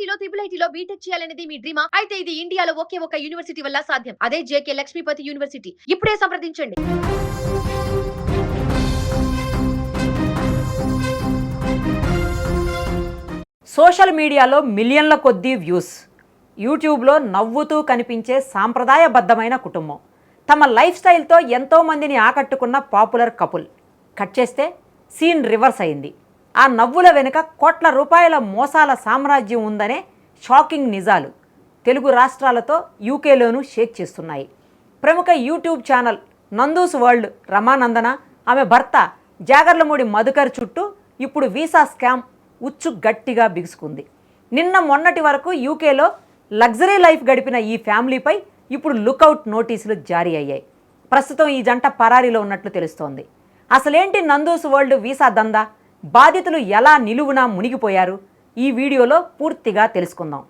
ఐఐటీలో ఐఐటీలో BTech చేయాలనేది మీ డ్రీమా? అయితే ఇది ఇండియాలో ఒకే ఒక యూనివర్సిటీ వల్ల సాధ్యం. అదే జేకే లక్ష్మీపతి యూనివర్సిటీ. ఇప్పుడే సంప్రదించండి. సోషల్ మీడియాలో మిలియన్ల కొద్దీ వ్యూస్, యూట్యూబ్లో నవ్వుతూ కనిపించే సాంప్రదాయబద్ధమైన కుటుంబం, తమ లైఫ్ స్టైల్తో ఎంతోమందిని ఆకట్టుకున్న పాపులర్ కపుల్. కట్ చేస్తే సీన్ రివర్స్ అయింది. ఆ నవ్వుల వెనుక కోట్ల రూపాయల మోసాల సామ్రాజ్యం ఉందనే షాకింగ్ నిజాలు తెలుగు రాష్ట్రాలతో యూకేలోనూ షేక్ చేస్తున్నాయి. ప్రముఖ యూట్యూబ్ ఛానల్ నందూస్ వరల్డ్ రమానందన, ఆమె భర్త జాగర్లమూడి మధుకర్ చుట్టూ ఇప్పుడు వీసా స్కామ్ ఉచ్చు గట్టిగా బిగుసుకుంది. నిన్న మొన్నటి వరకు యూకేలో లగ్జరీ లైఫ్ గడిపిన ఈ ఫ్యామిలీపై ఇప్పుడు లుకౌట్ నోటీసులు జారీ అయ్యాయి. ప్రస్తుతం ఈ జంట పరారీలో ఉన్నట్లు తెలుస్తోంది. అసలేంటి నందూస్ వరల్డ్ వీసా దందా? బాధితులు ఎలా నిలువునా మునిగిపోయారు? ఈ వీడియోలో పూర్తిగా తెలుసుకుందాం.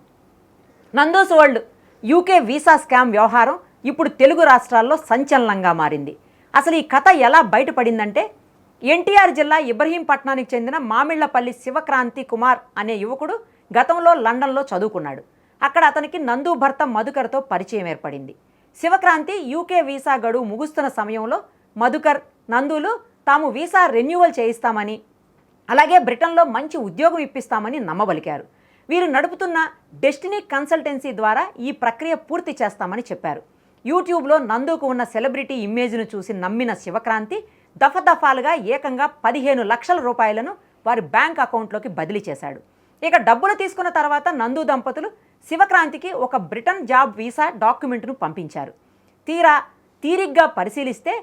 Nandu's world UK visa scam వ్యవహారం ఇప్పుడు తెలుగు రాష్ట్రాల్లో సంచలనంగా మారింది. అసలు ఈ కథ ఎలా బయటపడిందంటే, ఎన్టీఆర్ జిల్లా ఇబ్రహీంపట్నానికి చెందిన మామిళ్లపల్లి శివక్రాంతి కుమార్ అనే యువకుడు గతంలో లండన్లో చదువుకున్నాడు. అక్కడ అతనికి నందు భర్త మధుకర్తో పరిచయం ఏర్పడింది. శివక్రాంతి యూకే వీసా గడువు ముగుస్తున్న సమయంలో మధుకర్, నందులు తాము వీసా రెన్యువల్ చేయిస్తామని, అలాగే బ్రిటన్లో మంచి ఉద్యోగం ఇప్పిస్తామని నమ్మబలికారు. వీరు నడుపుతున్న డెస్టినీ కన్సల్టెన్సీ ద్వారా ఈ ప్రక్రియ పూర్తి చేస్తామని చెప్పారు. యూట్యూబ్లో నందుకు ఉన్న సెలబ్రిటీ ఇమేజ్ను చూసి నమ్మిన శివక్రాంతి దఫాలుగా ఏకంగా 15 లక్షల రూపాయలను వారి బ్యాంక్ అకౌంట్లోకి బదిలీ చేశాడు. ఇక డబ్బులు తీసుకున్న తర్వాత నందు దంపతులు శివక్రాంతికి ఒక బ్రిటన్ జాబ్ వీసా డాక్యుమెంట్ను పంపించారు. తీరిగ్గా పరిశీలిస్తే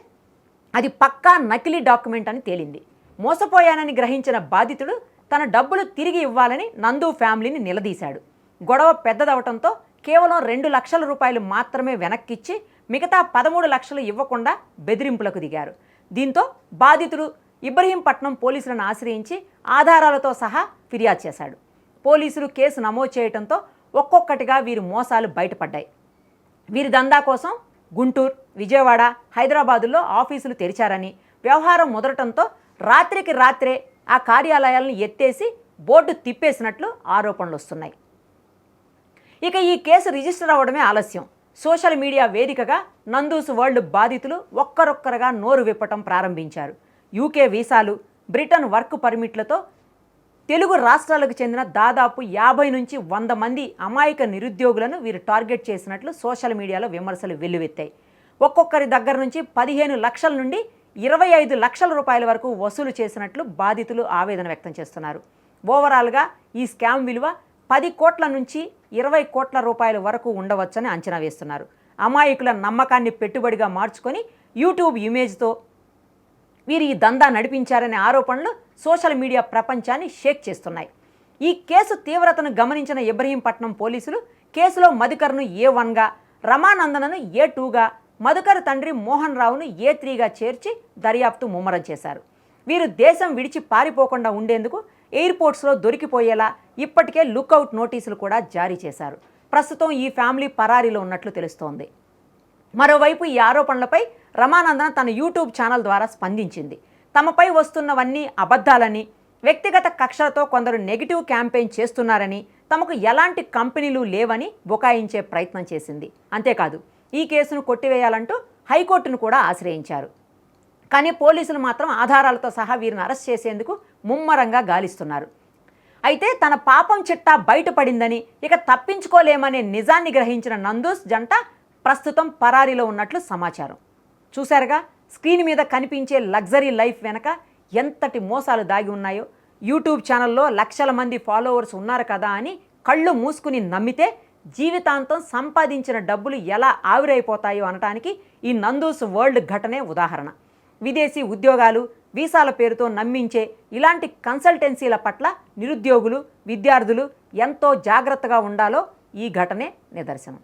అది పక్కా నకిలీ డాక్యుమెంట్ అని తేలింది. మోసపోయానని గ్రహించిన బాధితుడు తన డబ్బులు తిరిగి ఇవ్వాలని నందు ఫ్యామిలీని నిలదీశాడు. గొడవ పెద్దదవటంతో కేవలం 2 లక్షల రూపాయలు మాత్రమే వెనక్కిచ్చి మిగతా 13 లక్షలు ఇవ్వకుండా బెదిరింపులకు దిగారు. దీంతో బాధితుడు ఇబ్రహీంపట్నం పోలీసులను ఆశ్రయించి ఆధారాలతో సహా ఫిర్యాదు చేశాడు. పోలీసులు కేసు నమోదు చేయడంతో ఒక్కొక్కటిగా వీరి మోసాలు బయటపడ్డాయి. వీరి దందా కోసం గుంటూరు, విజయవాడ, హైదరాబాదుల్లో ఆఫీసులు తెరిచారని, వ్యవహారం ముదరటంతో రాత్రికి రాత్రే ఆ కార్యాలయాలను ఎత్తేసి బోర్డు తిప్పేసినట్లు ఆరోపణలు వస్తున్నాయి. ఇక ఈ కేసు రిజిస్టర్ అవ్వడమే ఆలస్యం. సోషల్ మీడియా వేదికగా నందూస్ వరల్డ్ బాధితులు ఒక్కరొక్కరుగా నోరు విప్పటం ప్రారంభించారు. యూకే వీసాలు, బ్రిటన్ వర్క్ పర్మిట్లతో తెలుగు రాష్ట్రాలకు చెందిన దాదాపు 50 నుంచి 100 మంది అమాయక నిరుద్యోగులను వీరు టార్గెట్ చేసినట్లు సోషల్ మీడియాలో విమర్శలు వెల్లువెత్తాయి. ఒక్కొక్కరి దగ్గర నుంచి 15 లక్షల నుండి 25 లక్షల రూపాయల వరకు వసూలు చేసినట్లు బాధితులు ఆవేదన వ్యక్తం చేస్తున్నారు. ఓవరాల్గా ఈ స్కామ్ విలువ 10 కోట్ల నుంచి 20 కోట్ల రూపాయల వరకు ఉండవచ్చని అంచనా వేస్తున్నారు. అమాయకుల నమ్మకాన్ని పెట్టుబడిగా మార్చుకొని యూట్యూబ్ ఇమేజ్తో వీరు ఈ దందా నడిపించారనే ఆరోపణలు సోషల్ మీడియా ప్రపంచాన్ని షేక్ చేస్తున్నాయి. ఈ కేసు తీవ్రతను గమనించిన ఇబ్రహీంపట్నం పోలీసులు కేసులో మధుకర్ను A1గా, రమానందనను A2గా, మధుకర్ తండ్రి మోహన్ రావును A3గా చేర్చి దర్యాప్తు ముమ్మరం చేశారు. వీరు దేశం విడిచి పారిపోకుండా ఉండేందుకు ఎయిర్పోర్ట్స్లో దొరికిపోయేలా ఇప్పటికే లుకౌట్ నోటీసులు కూడా జారీ చేశారు. ప్రస్తుతం ఈ ఫ్యామిలీ పరారీలో ఉన్నట్లు తెలుస్తోంది. మరోవైపు ఈ ఆరోపణలపై రమానందన తన యూట్యూబ్ ఛానల్ ద్వారా స్పందించింది. తమపై వస్తున్నవన్నీ అబద్ధాలని, వ్యక్తిగత కక్షలతో కొందరు నెగిటివ్ క్యాంపెయిన్ చేస్తున్నారని, తమకు ఎలాంటి కంపెనీలు లేవని బుకాయించే ప్రయత్నం చేసింది. అంతేకాదు, ఈ కేసును కొట్టివేయాలంటూ హైకోర్టును కూడా ఆశ్రయించారు. కానీ పోలీసులు మాత్రం ఆధారాలతో సహా వీరిని అరెస్ట్ చేసేందుకు ముమ్మరంగా గాలిస్తున్నారు. అయితే తన పాపం చిట్టా బయటపడిందని, ఇక తప్పించుకోలేమనే నిజాన్ని గ్రహించిన నందూస్ జంట ప్రస్తుతం పరారీలో ఉన్నట్లు సమాచారం. చూశారుగా, స్క్రీన్ మీద కనిపించే లగ్జరీ లైఫ్ వెనక ఎంతటి మోసాలు దాగి ఉన్నాయో. యూట్యూబ్ ఛానల్లో లక్షల మంది ఫాలోవర్స్ ఉన్నారు కదా అని కళ్ళు మూసుకుని నమ్మితే జీవితాంతం సంపాదించిన డబ్బులు ఎలా ఆవిరైపోతాయో అనటానికి ఈ నందూస్ వరల్డ్ ఘటనే ఉదాహరణ. విదేశీ ఉద్యోగాలు, వీసాల పేరుతో నమ్మించే ఇలాంటి కన్సల్టెన్సీల పట్ల నిరుద్యోగులు, విద్యార్థులు ఎంతో జాగ్రత్తగా ఉండాలో ఈ ఘటనే నిదర్శనం.